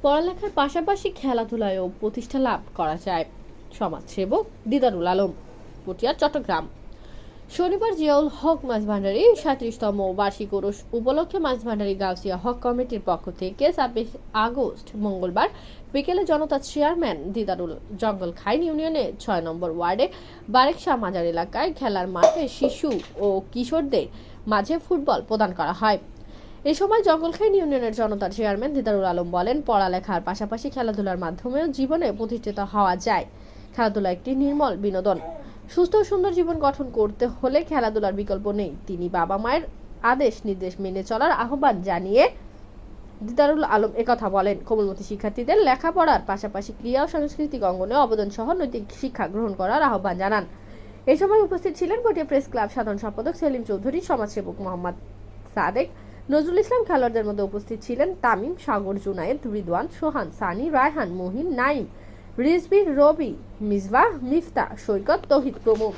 পড়ালেখার পাশাপাশি খেলাধুলায়ও প্রতিষ্ঠা লাভ করা যায়। সমাজসেবক দিদারুল আলম, পটিয়া, চট্টগ্রাম। শনিবার জিয়াউল হক মাঝভান্ডারী 37তম বার্ষিক ওরস উপলক্ষে মাঝভান্ডারী গাউসিয়া হক কমিটির পক্ষ থেকে 26 আগস্ট মঙ্গলবার বিকেলে জনতা চেয়ারম্যান দিদারুল জঙ্গলখাই ইউনিয়নে 6 নম্বর ওয়ার্ডে বারেকশা মাজার এলাকায় খেলার মাঠে শিশু ও কিশোরদের মাঝে ফুটবল প্রদান করা হয়। এ সময় জঙ্গলখাই ইউনিয়নের জনতা চেয়ারম্যান দিদারুল আলম বলেন, পড়ালেখার পাশাপাশি খেলাধুলার মাধ্যমেও জীবনে প্রতিষ্ঠিত হওয়া যায়। খেলাধুলা একটি নির্মল বিনোদন। সুস্থ ও সুন্দর জীবন গঠন করতে হলে খেলাধুলার বিকল্প নেই। তিনি বাবা মায়ের আদেশ নির্দেশ মেনে চলার আহ্বান জানিয়ে দিদারুল আলম একথা বলেন। কোমলমতি শিক্ষার্থীদের লেখাপড়ার পাশাপাশি ক্রীড়া ও সাংস্কৃতিক অঙ্গনে অবদান সহ নৈতিক শিক্ষা গ্রহণ করার আহ্বান জানান। এ সময় উপস্থিত ছিলেন পটিয়া প্রেস ক্লাব সাধারণ সম্পাদক সেলিম চৌধুরী, সমাজসেবক মোহাম্মদ সাদেক, নজরুল ইসলাম। খেলোয়াড়দের মধ্যে উপস্থিত ছিলেন তামিম, সাগর, জুনায়েদ, রিদওয়ান, সোহান, সানি, রায়হান, মহিন, নাইম, রিজভি, রবি, মিসবাহ, মিফতা, সৈকত, তৌহিদ প্রমুখ।